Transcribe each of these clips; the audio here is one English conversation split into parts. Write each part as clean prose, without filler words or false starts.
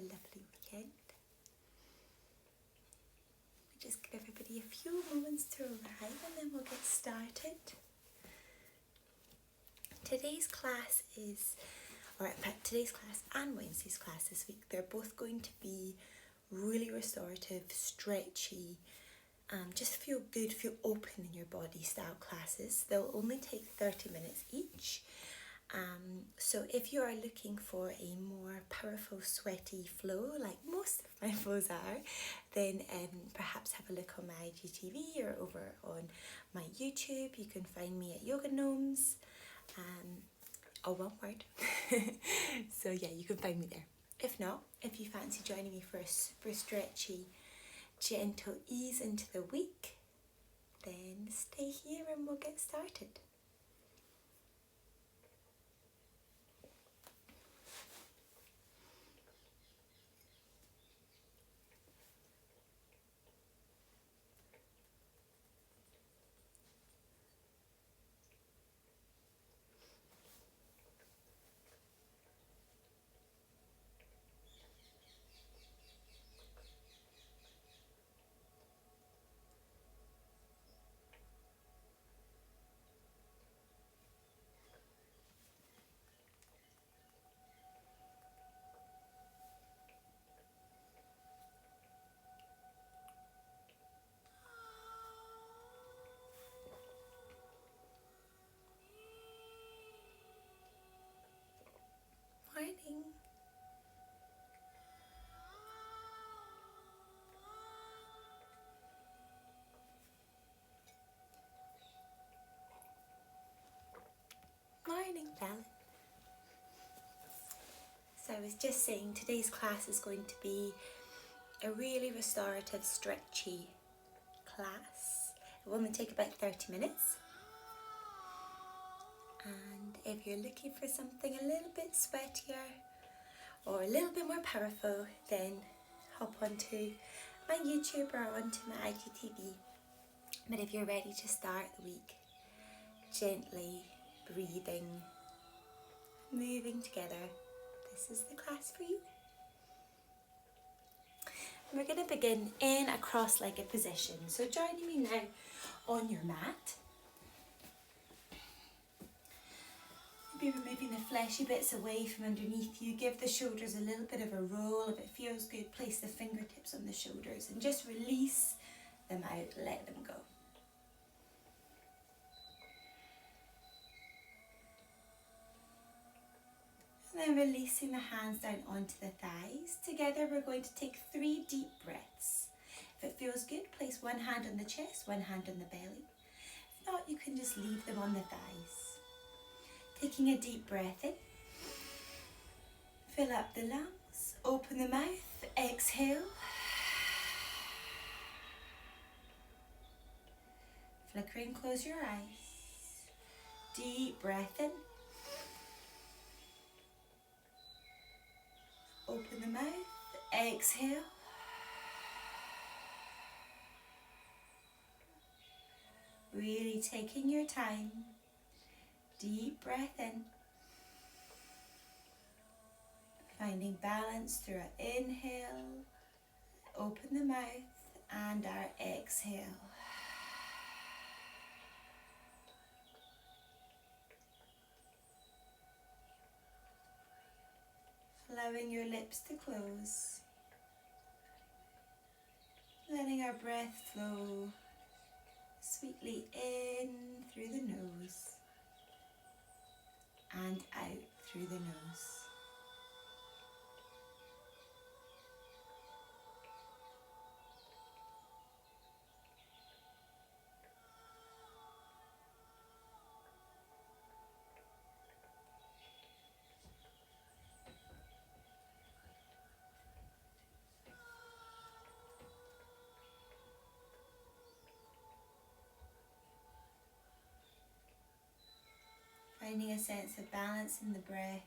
a lovely weekend. We just give everybody a few moments to arrive and then we'll get started. Today's class and Wednesday's class this week, they're both going to be really restorative, stretchy, just feel good, feel open in your body style classes. They'll only take 30 minutes each. So if you are looking for a more powerful, sweaty flow, like most of my flows are, then perhaps have a look on my IGTV or over on my YouTube. You can find me at Yoga Gnomes, all one word. So yeah, you can find me there. If not, if you fancy joining me for a super stretchy, gentle ease into the week, then stay here and we'll get started. Morning. Morning, Bella. So I was just saying today's class is going to be a really restorative, stretchy class. It will only take about 30 minutes. And if you're looking for something a little bit sweatier or a little bit more powerful, then hop onto my YouTube or onto my IGTV. But if you're ready to start the week, gently breathing, moving together, this is the class for you. We're going to begin in a cross-legged position. So joining me now on your mat. Maybe removing the fleshy bits away from underneath you. Give the shoulders a little bit of a roll. If it feels good, place the fingertips on the shoulders and just release them out, let them go. And then releasing the hands down onto the thighs. Together we're going to take 3 deep breaths. If it feels good, place one hand on the chest, one hand on the belly. If not, you can just leave them on the thighs. Taking a deep breath in. Fill up the lungs, open the mouth, exhale. Flickering, close your eyes. Deep breath in. Open the mouth, exhale. Really taking your time. Deep breath in. Finding balance through our inhale, open the mouth, and our exhale. Allowing your lips to close. Letting our breath flow sweetly in through the nose and out through the nose. Finding a sense of balance in the breath.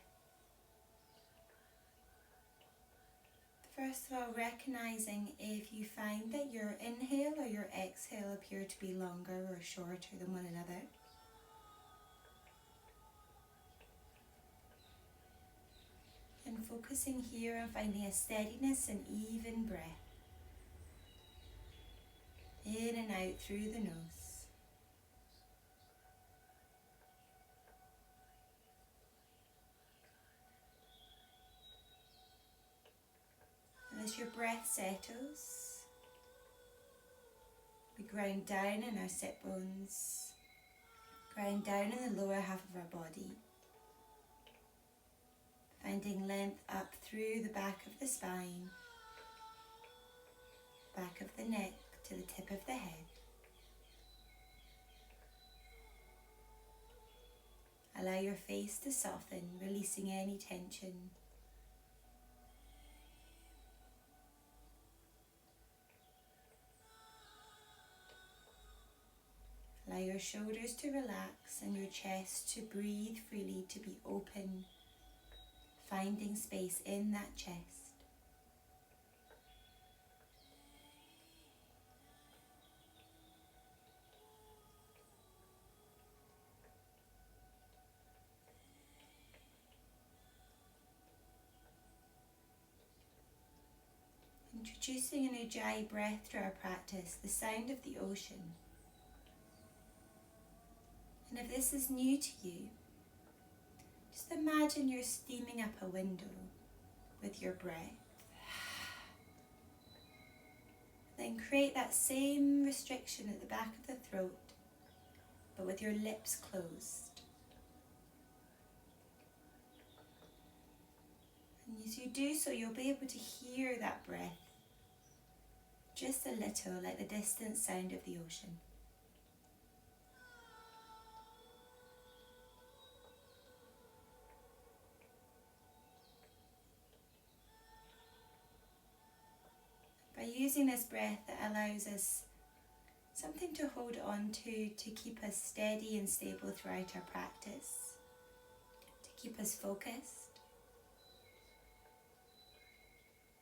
First of all, recognizing if you find that your inhale or your exhale appear to be longer or shorter than one another. And focusing here on finding a steadiness and even breath. In and out through the nose. And as your breath settles, we ground down in our sit bones, ground down in the lower half of our body, finding length up through the back of the spine, back of the neck to the tip of the head. Allow your face to soften, releasing any tension. Allow your shoulders to relax and your chest to breathe freely, to be open, finding space in that chest. Introducing an Ujjayi breath to our practice, the sound of the ocean. And if this is new to you, just imagine you're steaming up a window with your breath. Then create that same restriction at the back of the throat, but with your lips closed. And as you do so, you'll be able to hear that breath just a little, like the distant sound of the ocean. By using this breath, that allows us something to hold on to keep us steady and stable throughout our practice, to keep us focused.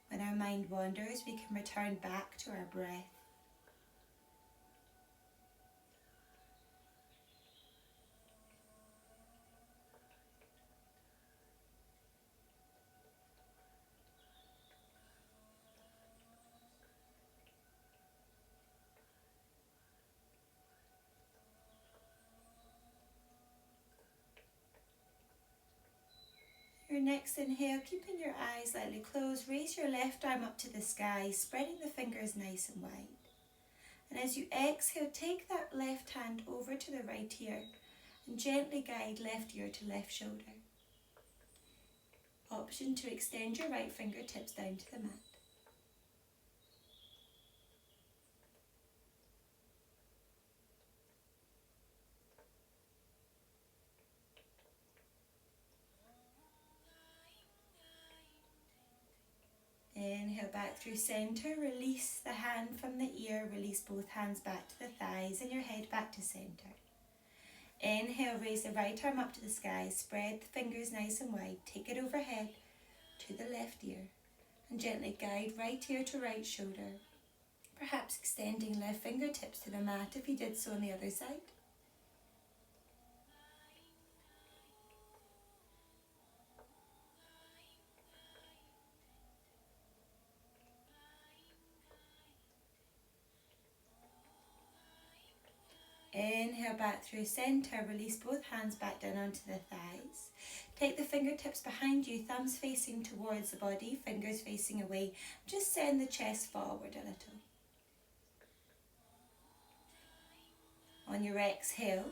When our mind wanders, we can return back to our breath. Your next inhale, keeping your eyes slightly closed, raise your left arm up to the sky, spreading the fingers nice and wide. And as you exhale, take that left hand over to the right ear and gently guide left ear to left shoulder. Option to extend your right fingertips down to the mat. Inhale back through centre, release the hand from the ear, release both hands back to the thighs and your head back to centre. Inhale, raise the right arm up to the sky, spread the fingers nice and wide, take it overhead to the left ear and gently guide right ear to right shoulder, perhaps extending left fingertips to the mat if you did so on the other side. Inhale back through centre, release both hands back down onto the thighs. Take the fingertips behind you, thumbs facing towards the body, fingers facing away. Just send the chest forward a little. On your exhale,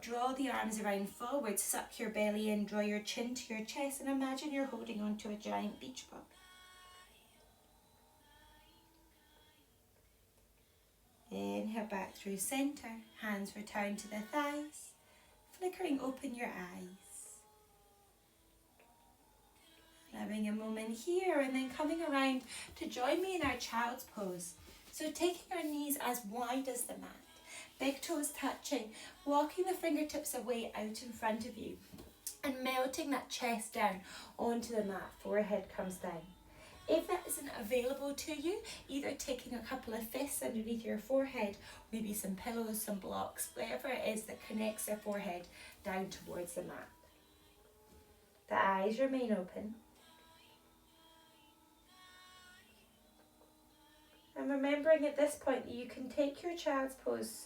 draw the arms around forward, suck your belly in, draw your chin to your chest and imagine you're holding onto a giant beach ball. Inhale back through centre, hands return to the thighs, flickering open your eyes. Allowing a moment here and then coming around to join me in our child's pose. So taking our knees as wide as the mat, big toes touching, walking the fingertips away out in front of you and melting that chest down onto the mat, forehead comes down. If that isn't available to you, either taking a couple of fists underneath your forehead, maybe some pillows, some blocks, whatever it is that connects the forehead down towards the mat. The eyes remain open. And remembering at this point that you can take your child's pose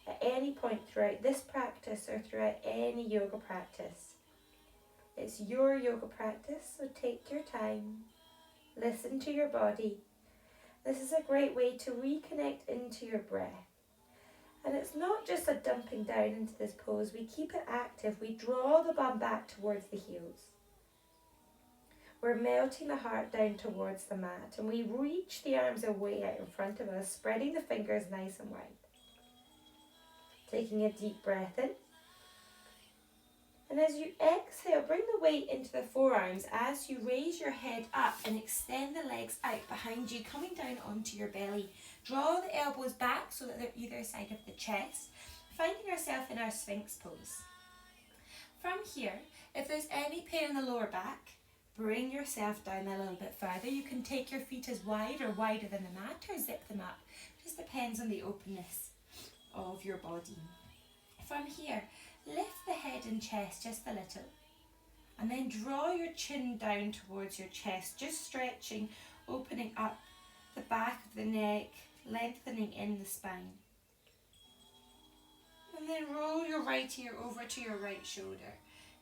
at any point throughout this practice or throughout any yoga practice. It's your yoga practice, so take your time. Listen to your body. This is a great way to reconnect into your breath. And it's not just a dumping down into this pose. We keep it active. We draw the bum back towards the heels. We're melting the heart down towards the mat, and we reach the arms away out in front of us, spreading the fingers nice and wide. Taking a deep breath in. And as you exhale, bring the weight into the forearms as you raise your head up and extend the legs out behind you, coming down onto your belly. Draw the elbows back so that they're either side of the chest, finding yourself in our Sphinx pose. From here, if there's any pain in the lower back, bring yourself down a little bit further. You can take your feet as wide or wider than the mat or zip them up. Just depends on the openness of your body. From here, lift the head and chest just a little, and then draw your chin down towards your chest, just stretching, opening up the back of the neck, lengthening in the spine. And then roll your right ear over to your right shoulder,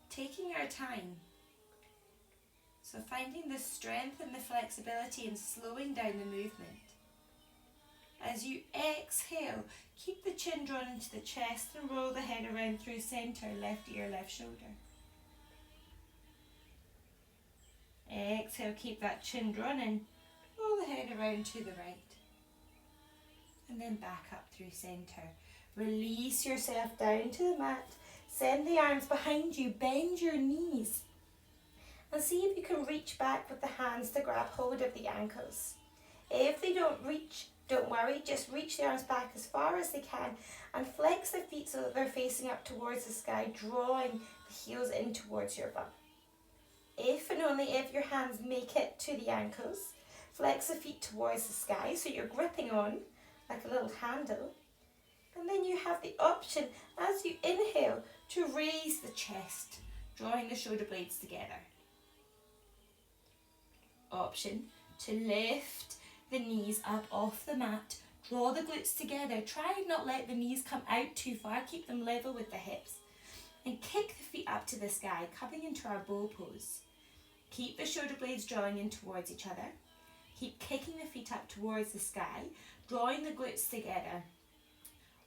taking our time. So finding the strength and the flexibility and slowing down the movement. As you exhale, keep the chin drawn into the chest and roll the head around through centre, left ear, left shoulder. Exhale, keep that chin drawn in, roll the head around to the right. And then back up through centre. Release yourself down to the mat, send the arms behind you, bend your knees. And see if you can reach back with the hands to grab hold of the ankles. If they don't reach, don't worry, just reach the arms back as far as they can and flex the feet so that they're facing up towards the sky, drawing the heels in towards your bum. If and only if your hands make it to the ankles, flex the feet towards the sky so you're gripping on like a little handle. And then you have the option, as you inhale, to raise the chest, drawing the shoulder blades together. Option to lift the knees up off the mat, draw the glutes together, try and not let the knees come out too far, keep them level with the hips, and kick the feet up to the sky, coming into our bow pose. Keep the shoulder blades drawing in towards each other, keep kicking the feet up towards the sky, drawing the glutes together,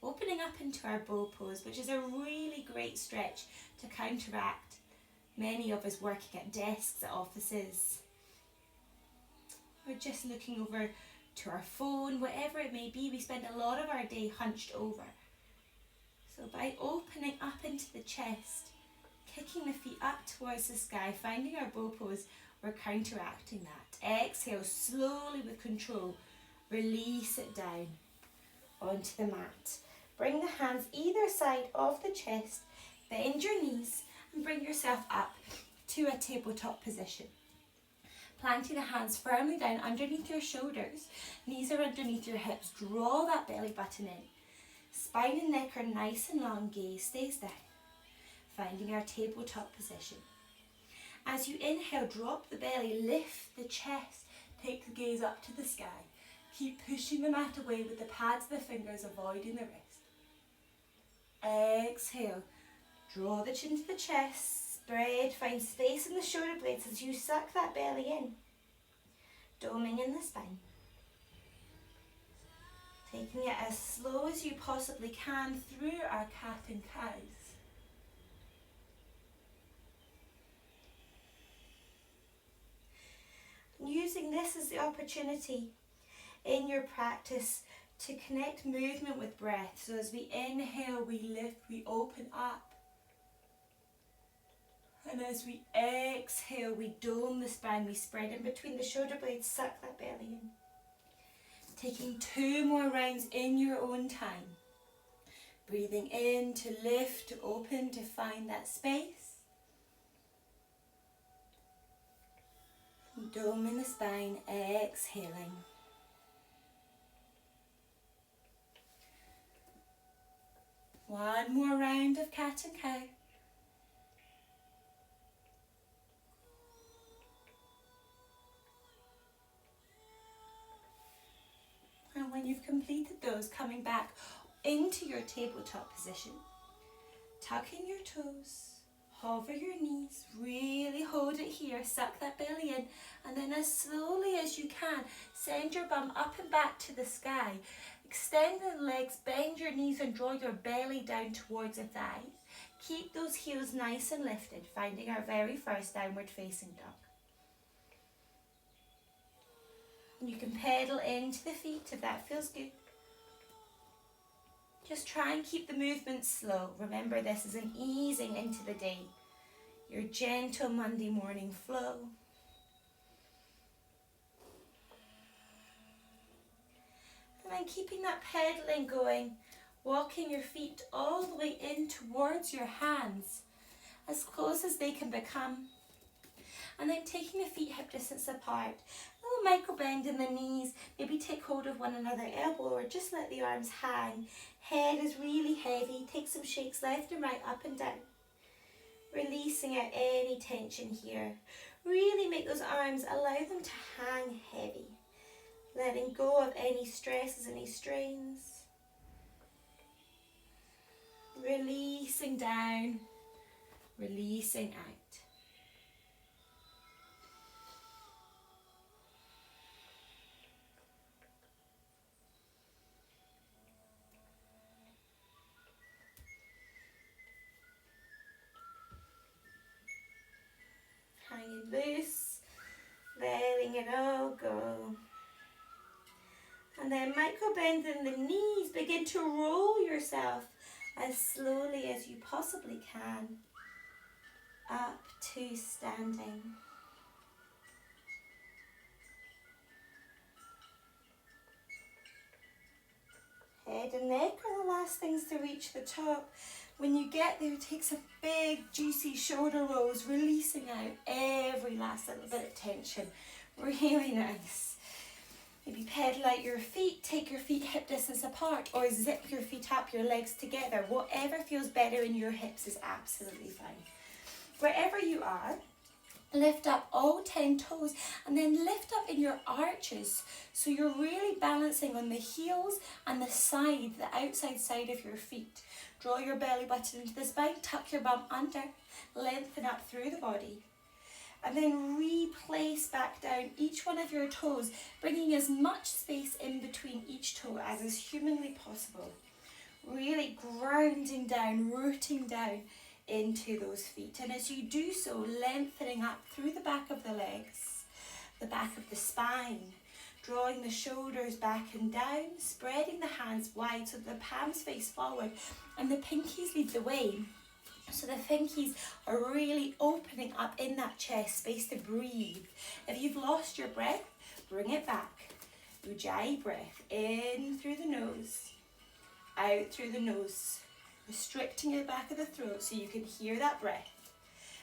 opening up into our bow pose, which is a really great stretch to counteract many of us working at desks, at offices. We're just looking over to our phone, whatever it may be. We spend a lot of our day hunched over. So by opening up into the chest, kicking the feet up towards the sky, finding our bow pose, we're counteracting that. Exhale slowly with control. Release it down onto the mat. Bring the hands either side of the chest, bend your knees and bring yourself up to a tabletop position. Planting the hands firmly down underneath your shoulders, knees are underneath your hips, draw that belly button in. Spine and neck are nice and long, gaze stays down. Finding our tabletop position. As you inhale, drop the belly, lift the chest, take the gaze up to the sky. Keep pushing the mat away with the pads of the fingers, avoiding the wrist. Exhale, draw the chin to the chest. Spread, find space in the shoulder blades as you suck that belly in. Doming in the spine. Taking it as slow as you possibly can through our cat and cows. Using this as the opportunity in your practice to connect movement with breath. So as we inhale, we lift, we open up. And as we exhale, we dome the spine, we spread in between the shoulder blades, suck that belly in. Taking 2 more rounds in your own time. Breathing in to lift, to open, to find that space. Doming the spine, exhaling. One more round of cat and cow. those, coming back into your tabletop position. Tuck in your toes, hover your knees, really hold it here, suck that belly in, and then as slowly as you can, send your bum up and back to the sky. Extend the legs, bend your knees and draw your belly down towards the thighs. Keep those heels nice and lifted, finding our very first downward facing dog. And you can pedal into the feet if that feels good. Just try and keep the movement slow. Remember, this is an easing into the day. Your gentle Monday morning flow. And then keeping that pedaling going, walking your feet all the way in towards your hands, as close as they can become. And then taking the feet hip distance apart. A little micro bend in the knees. Maybe take hold of one another elbow or just let the arms hang. Head is really heavy. Take some shakes left and right, up and down. Releasing out any tension here. Really make those arms, allow them to hang heavy. Letting go of any stresses, any strains. Releasing down, releasing out. Hanging loose, letting it all go. And then micro bend in the knees, begin to roll yourself as slowly as you possibly can up to standing. Head and neck are the last things to reach the top. When you get there, take some big juicy shoulder rolls, releasing out every last little bit of tension. Really nice. Maybe pedal out your feet, take your feet hip distance apart, or zip your feet up, your legs together. Whatever feels better in your hips is absolutely fine. Wherever you are, lift up all 10 toes and then lift up in your arches. So you're really balancing on the heels and the side, the outside side of your feet. Draw your belly button into the spine, tuck your bum under, lengthen up through the body. And then replace back down each one of your toes, bringing as much space in between each toe as is humanly possible. Really grounding down, rooting down into those feet. And as you do so, lengthening up through the back of the legs, the back of the spine, drawing the shoulders back and down, spreading the hands wide so the palms face forward and the pinkies lead the way. So the pinkies are really opening up in that chest space to breathe. If you've lost your breath, bring it back. Ujjayi breath, in through the nose, out through the nose, restricting the back of the throat so you can hear that breath.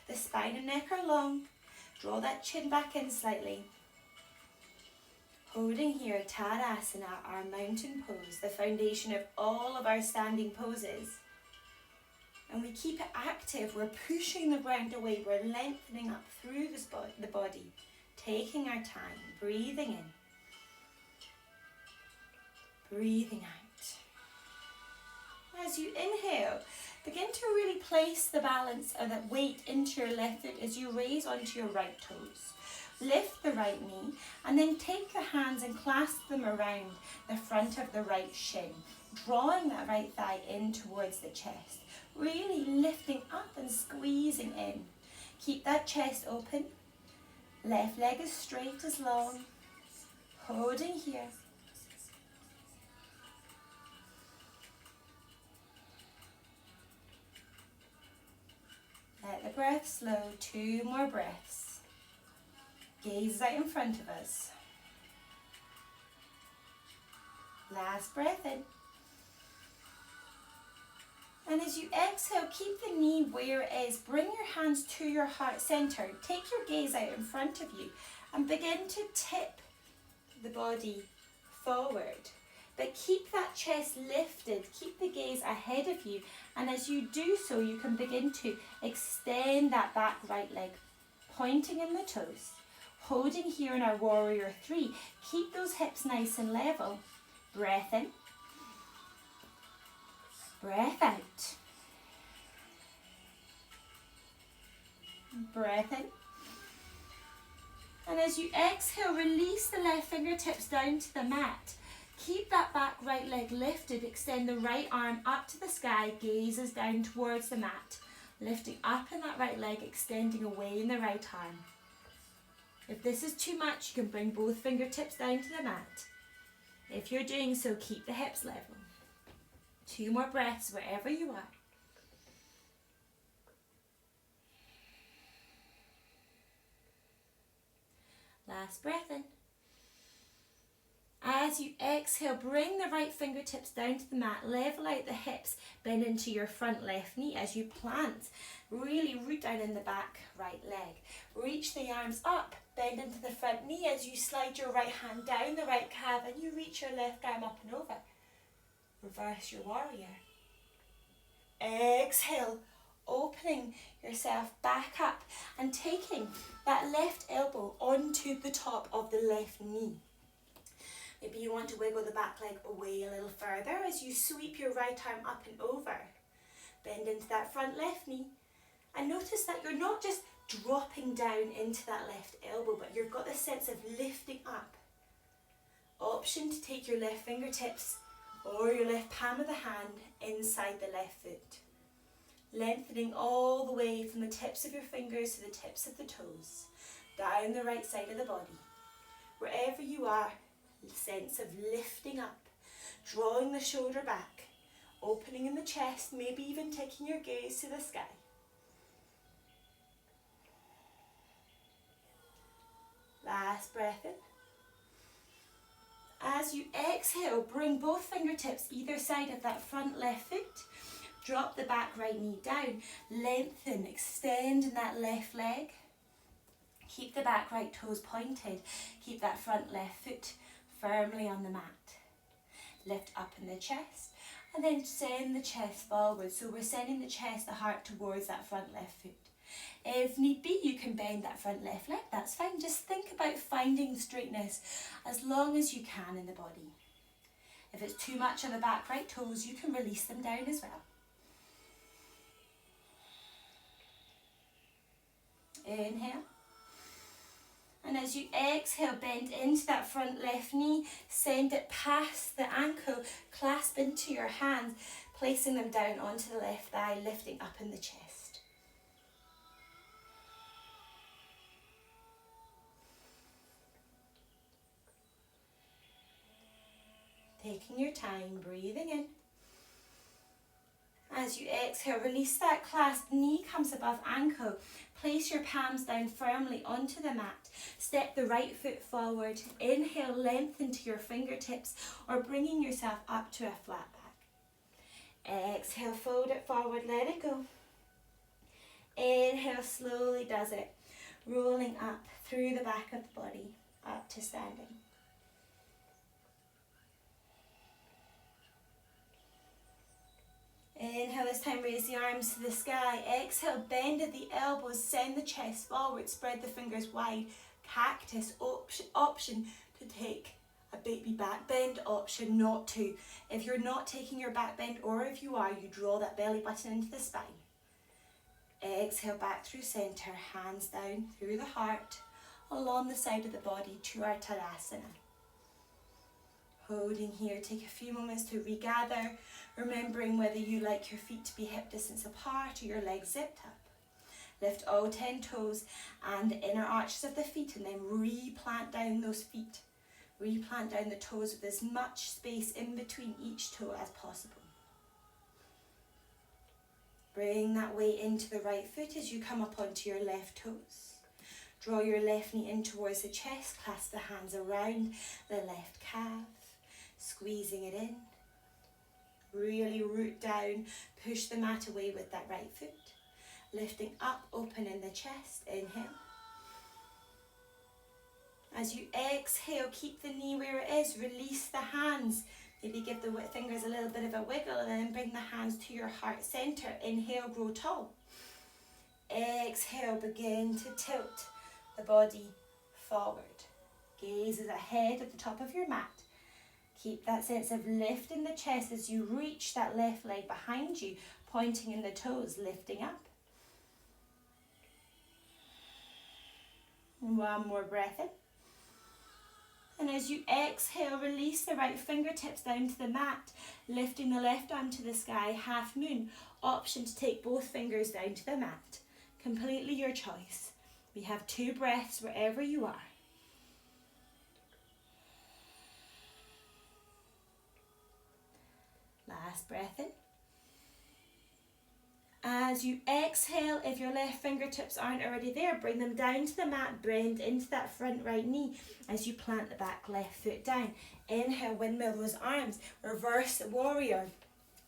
The spine and neck are long. Draw that chin back in slightly. Holding here, Tadasana, our mountain pose, the foundation of all of our standing poses. And we keep it active. We're pushing the ground away. We're lengthening up through the body, taking our time, breathing in, breathing out. As you inhale, begin to really place the balance of that weight into your left foot as you raise onto your right toes. Lift the right knee and then take the hands and clasp them around the front of the right shin, drawing that right thigh in towards the chest. Really lifting up and squeezing in. Keep that chest open. Left leg as straight as long. Holding here. Let the breath slow. 2 more breaths. Gaze out in front of us. Last breath in. And as you exhale, keep the knee where it is. Bring your hands to your heart center. Take your gaze out in front of you and begin to tip the body forward. But keep that chest lifted. Keep the gaze ahead of you. And as you do so, you can begin to extend that back right leg, pointing in the toes. Holding here in our warrior 3. Keep those hips nice and level. Breath in. Breath out. Breath in. And as you exhale, release the left fingertips down to the mat. Keep that back right leg lifted. Extend the right arm up to the sky. Gazes down towards the mat. Lifting up in that right leg, extending away in the right arm. If this is too much, you can bring both fingertips down to the mat. If you're doing so, keep the hips level. 2 more breaths wherever you are. Last breath in. As you exhale, bring the right fingertips down to the mat, level out the hips, bend into your front left knee as you plant. Really root down in the back right leg. Reach the arms up, bend into the front knee as you slide your right hand down the right calf and you reach your left arm up and over. Reverse your warrior. Exhale, opening yourself back up and taking that left elbow onto the top of the left knee. Maybe you want to wiggle the back leg away a little further as you sweep your right arm up and over. Bend into that front left knee and notice that you're not just dropping down into that left elbow, but you've got this sense of lifting up. Option to take your left fingertips or your left palm of the hand inside the left foot. Lengthening all the way from the tips of your fingers to the tips of the toes, down the right side of the body. Wherever you are, sense of lifting up, drawing the shoulder back, opening in the chest, maybe even taking your gaze to the sky. Last breath in. As you exhale, bring both fingertips either side of that front left foot. Drop the back right knee down. Lengthen, extend in that left leg. Keep the back right toes pointed. Keep that front left foot firmly on the mat. Lift up in the chest and then send the chest forward. So we're sending the chest, the heart towards that front left foot. If need be, you can bend that front left leg, that's fine. Just think about finding straightness as long as you can in the body. If it's too much on the back right toes, you can release them down as well. Inhale. And as you exhale, bend into that front left knee, send it past the ankle, clasp into your hands, placing them down onto the left thigh, lifting up in the chest. Taking your time, breathing in. As you exhale, release that clasp, knee comes above ankle. Place your palms down firmly onto the mat. Step the right foot forward. Inhale, lengthen to your fingertips or bringing yourself up to a flat back. Exhale, fold it forward, let it go. Inhale, slowly does it. Rolling up through the back of the body, up to standing. Inhale, this time raise the arms to the sky. Exhale, bend at the elbows, send the chest forward, spread the fingers wide. Cactus, option to take a baby back bend, option not to. If you're not taking your back bend, or if you are, you draw that belly button into the spine. Exhale, back through center, hands down through the heart, along the side of the body to our Tadasana. Holding here, take a few moments to regather, remembering whether you like your feet to be hip distance apart or your legs zipped up. Lift all 10 toes and the inner arches of the feet and then replant down those feet. Replant down the toes with as much space in between each toe as possible. Bring that weight into the right foot as you come up onto your left toes. Draw your left knee in towards the chest, clasp the hands around the left calf. Squeezing it in, really root down, push the mat away with that right foot, lifting up, open in the chest, inhale. As you exhale, keep the knee where it is, release the hands, maybe give the fingers a little bit of a wiggle and then bring the hands to your heart center, inhale, grow tall. Exhale, begin to tilt the body forward, gaze is ahead at the top of your mat. Keep that sense of lift in the chest as you reach that left leg behind you, pointing in the toes, lifting up. One more breath in. And as you exhale, release the right fingertips down to the mat, lifting the left arm to the sky, half moon. Option to take both fingers down to the mat. Completely your choice. We have 2 breaths wherever you are. Last breath in. As you exhale, if your left fingertips aren't already there, bring them down to the mat, bend into that front right knee as you plant the back left foot down. Inhale, windmill those arms, reverse the warrior.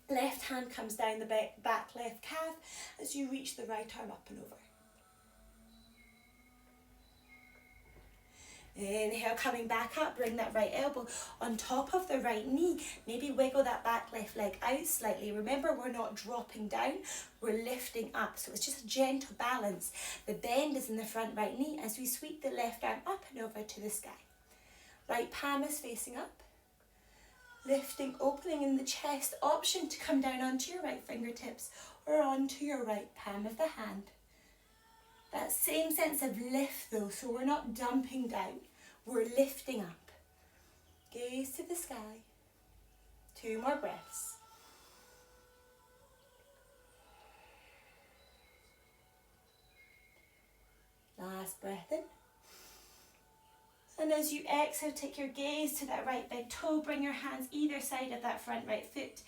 Left hand comes down the back left calf as you reach the right arm up and over. Inhale, coming back up, bring that right elbow on top of the right knee. Maybe wiggle that back left leg out slightly. Remember, we're not dropping down, we're lifting up. So it's just a gentle balance. The bend is in the front right knee as we sweep the left arm up and over to the sky. Right palm is facing up. Lifting, opening in the chest. Option to come down onto your right fingertips or onto your right palm of the hand. That same sense of lift though, so we're not dumping down, we're lifting up. Gaze to the sky. 2 more breaths. Last breath in. And as you exhale, take your gaze to that right big toe, bring your hands either side of that front right foot.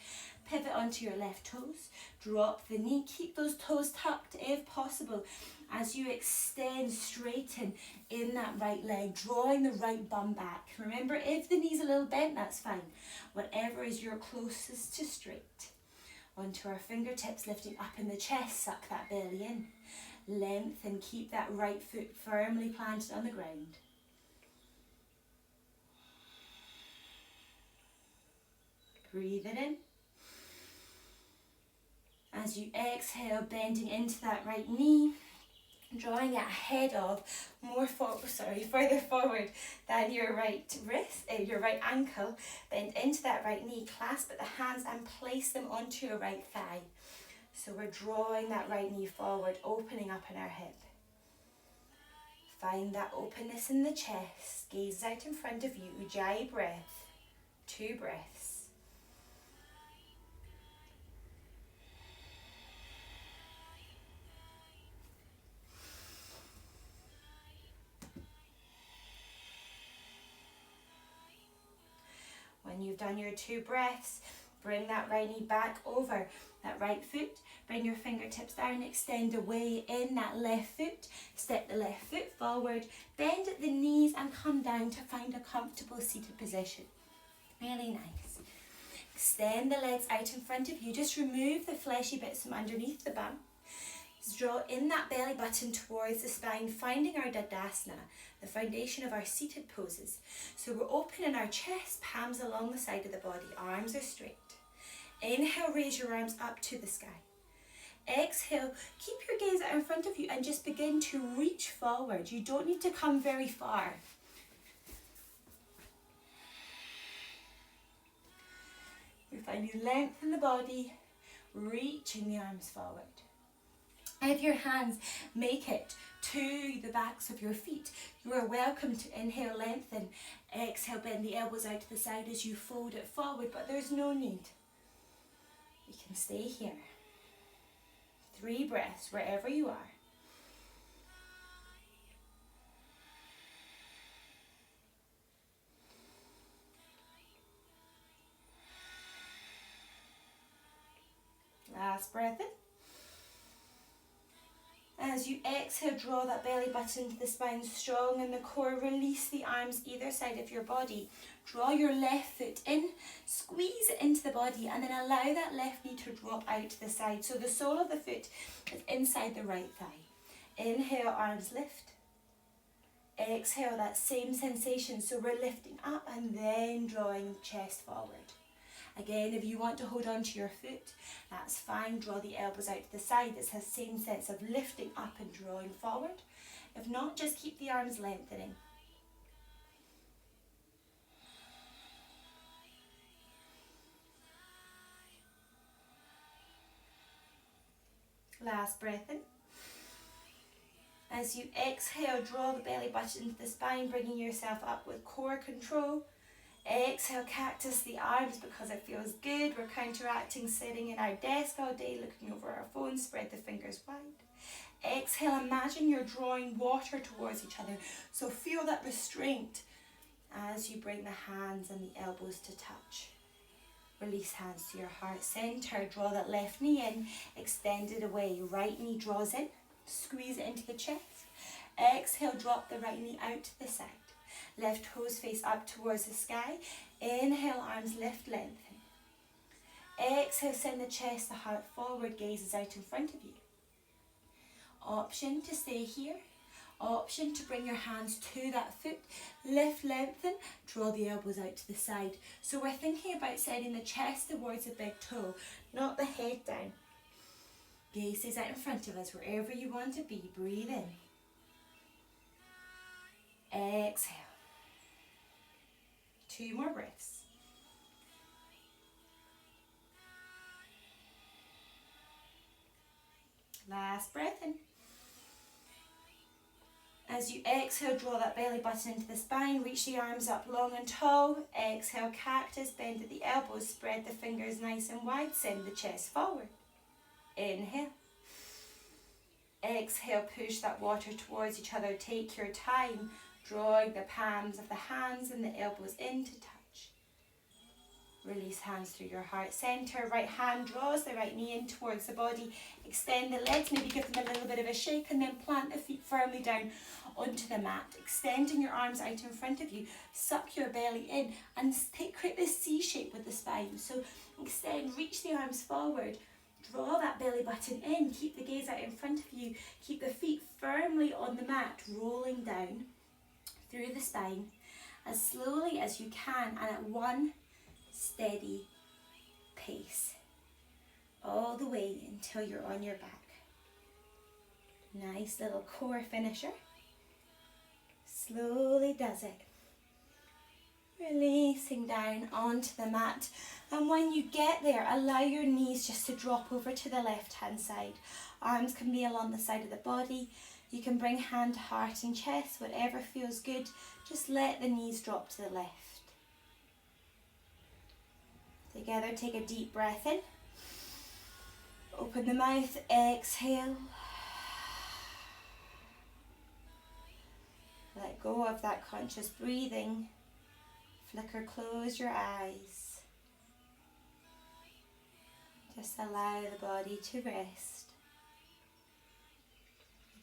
Pivot onto your left toes, drop the knee, keep those toes tucked if possible. As you extend, straighten in that right leg, drawing the right bum back. Remember, if the knee's a little bent, that's fine. Whatever is your closest to straight. Onto our fingertips, lifting up in the chest, suck that belly in. Lengthen, keep that right foot firmly planted on the ground. Breathe it in. As you exhale, bending into that right knee, drawing it ahead of, further forward than your right wrist, your right ankle. Bend into that right knee, clasp at the hands and place them onto your right thigh. So we're drawing that right knee forward, opening up in our hip. Find that openness in the chest, gaze out in front of you, Ujjayi breath, 2 breaths. When you've done your 2 breaths, bring that right knee back over that right foot. Bring your fingertips down, extend away in that left foot. Step the left foot forward, bend at the knees and come down to find a comfortable seated position. Really nice. Extend the legs out in front of you. Just remove the fleshy bits from underneath the bum. Draw in that belly button towards the spine, finding our Dandasana, the foundation of our seated poses. So we're opening our chest, palms along the side of the body, arms are straight. Inhale, raise your arms up to the sky. Exhale, keep your gaze out in front of you and just begin to reach forward. You don't need to come very far. We're finding length in the body, reaching the arms forward. If your hands make it to the backs of your feet, you are welcome to inhale, lengthen. Exhale, bend the elbows out to the side as you fold it forward, but there's no need. You can stay here. 3 breaths wherever you are. Last breath in. As you exhale, draw that belly button to the spine, strong in the core. Release the arms either side of your body. Draw your left foot in, squeeze it into the body, and then allow that left knee to drop out to the side. So the sole of the foot is inside the right thigh. Inhale, arms lift. Exhale, that same sensation. So we're lifting up and then drawing chest forward. Again, if you want to hold on to your foot, that's fine. Draw the elbows out to the side. It's the same sense of lifting up and drawing forward. If not, just keep the arms lengthening. Last breath in. As you exhale, draw the belly button into the spine, bringing yourself up with core control. Exhale, cactus the arms because it feels good. We're counteracting sitting in our desk all day, looking over our phones. Spread the fingers wide. Exhale, imagine you're drawing water towards each other. So feel that restraint as you bring the hands and the elbows to touch. Release hands to your heart center. Draw that left knee in, extend it away. Right knee draws in, squeeze it into the chest. Exhale, drop the right knee out to the side. Left toes face up towards the sky. Inhale, arms lift, lengthen. Exhale, send the chest, the heart forward, gazes out in front of you. Option to stay here. Option to bring your hands to that foot. Lift, lengthen, draw the elbows out to the side. So we're thinking about sending the chest towards the big toe, not the head down. Gazes out in front of us, wherever you want to be. Breathe in. Exhale. 2 more breaths. Last breath in. As you exhale, draw that belly button into the spine, reach the arms up long and tall. Exhale, cactus, bend at the elbows, spread the fingers nice and wide, send the chest forward. Inhale. Exhale, push that water towards each other, take your time, drawing the palms of the hands and the elbows in to touch. Release hands through your heart center. Right hand draws the right knee in towards the body. Extend the legs, maybe give them a little bit of a shake, and then plant the feet firmly down onto the mat. Extending your arms out in front of you. Suck your belly in and create this C shape with the spine. So extend, reach the arms forward. Draw that belly button in. Keep the gaze out in front of you. Keep the feet firmly on the mat, rolling down through the spine as slowly as you can and at one steady pace all the way until you're on your back. Nice little core finisher. Slowly does it. Releasing down onto the mat, and when you get there, allow your knees just to drop over to the left hand side. Arms can be along the side of the body. You can bring hand to heart and chest, whatever feels good. Just let the knees drop to the left. Together, take a deep breath in. Open the mouth, exhale. Let go of that conscious breathing. Flicker, close your eyes. Just allow the body to rest.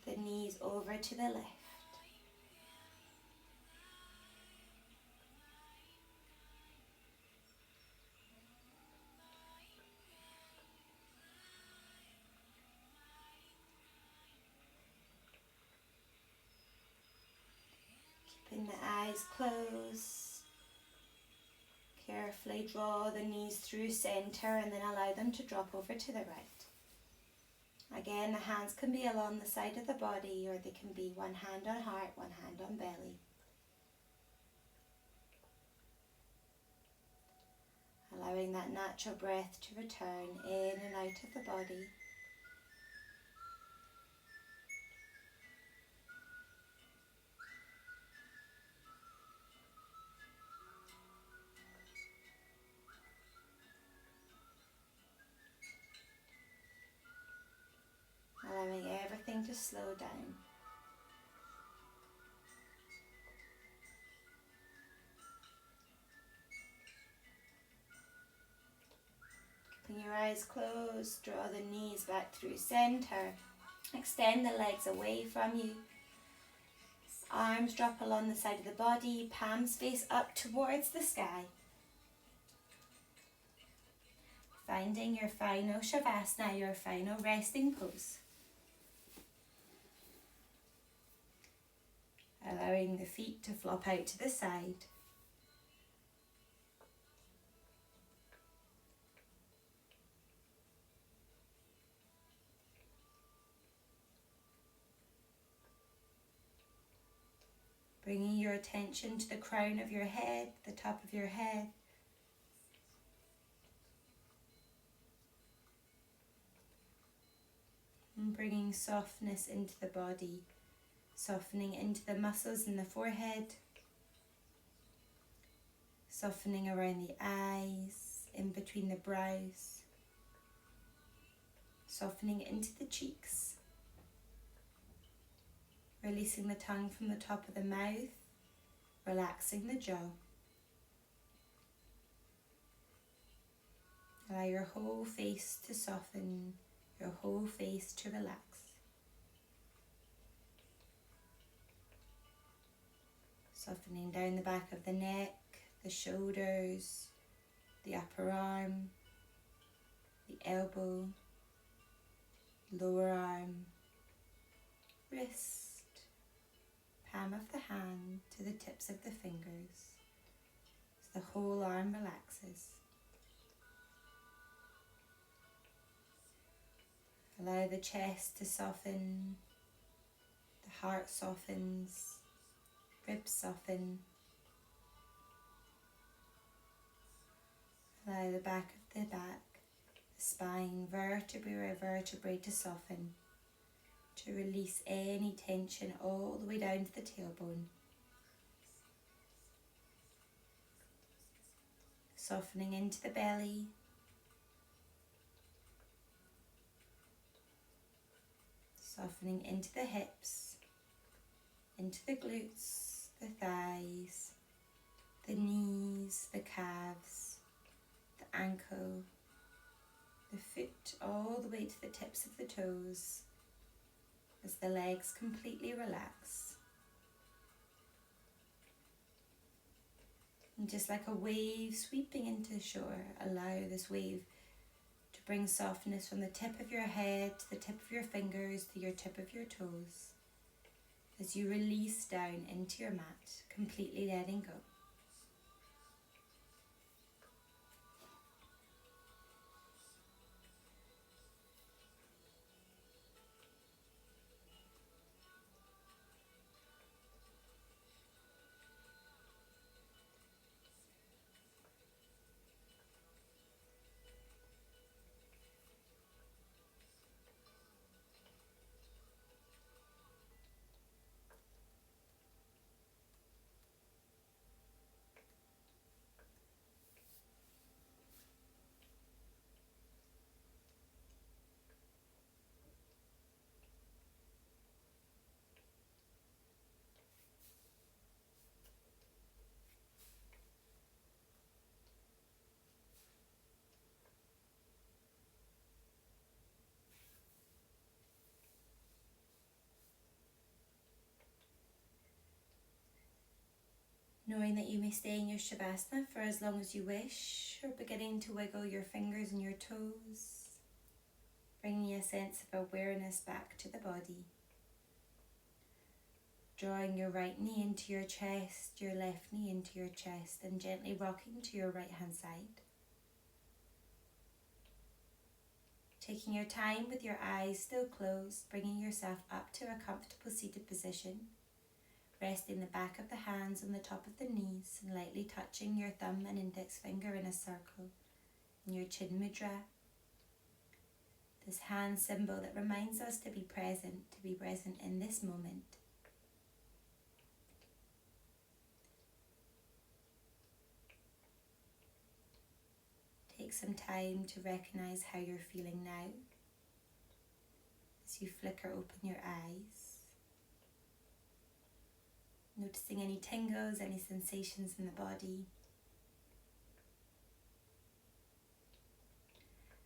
The knees over to the left. Keeping the eyes closed. Carefully draw the knees through center and then allow them to drop over to the right. Again, the hands can be along the side of the body, or they can be one hand on heart, one hand on belly. Allowing that natural breath to return in and out of the body. Allowing everything to slow down. Keeping your eyes closed, draw the knees back through center. Extend the legs away from you. Arms drop along the side of the body, palms face up towards the sky. Finding your final Shavasana, your final resting pose. Allowing the feet to flop out to the side. Bringing your attention to the crown of your head, the top of your head. And bringing softness into the body, softening into the muscles in the forehead, softening around the eyes, in between the brows, softening into the cheeks, releasing the tongue from the top of the mouth, relaxing the jaw. Allow your whole face to soften, your whole face to relax. Softening down the back of the neck, the shoulders, the upper arm, the elbow, lower arm, wrist, palm of the hand to the tips of the fingers as the whole arm relaxes. Allow the chest to soften, the heart softens, ribs soften. Allow the back of the back, the spine, vertebrae by vertebrae to soften, to release any tension all the way down to the tailbone. Softening into the belly. Softening into the hips, into the glutes, the thighs, the knees, the calves, the ankle, the foot, all the way to the tips of the toes as the legs completely relax. And just like a wave sweeping into the shore, allow this wave to bring softness from the tip of your head to the tip of your fingers to your tip of your toes as you release down into your mat, completely letting go. Knowing that you may stay in your Shavasana for as long as you wish, or beginning to wiggle your fingers and your toes, bringing a sense of awareness back to the body. Drawing your right knee into your chest, your left knee into your chest, and gently rocking to your right hand side. Taking your time with your eyes still closed, bringing yourself up to a comfortable seated position. Resting the back of the hands on the top of the knees and lightly touching your thumb and index finger in a circle in your chin mudra. This hand symbol that reminds us to be present in this moment. Take some time to recognize how you're feeling now as you flicker open your eyes. Noticing any tingles, any sensations in the body.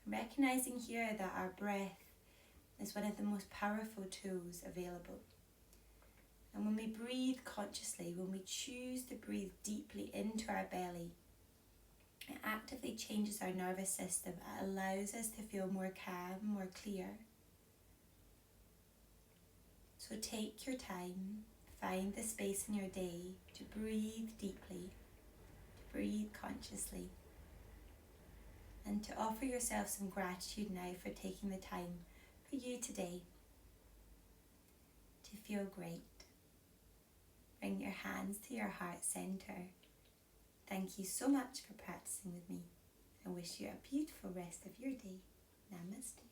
Recognizing here that our breath is one of the most powerful tools available. And when we breathe consciously, when we choose to breathe deeply into our belly, it actively changes our nervous system. It allows us to feel more calm, more clear. So take your time. Find the space in your day to breathe deeply, to breathe consciously, and to offer yourself some gratitude now for taking the time for you today to feel great. Bring your hands to your heart center. Thank you so much for practicing with me. I wish you a beautiful rest of your day. Namaste.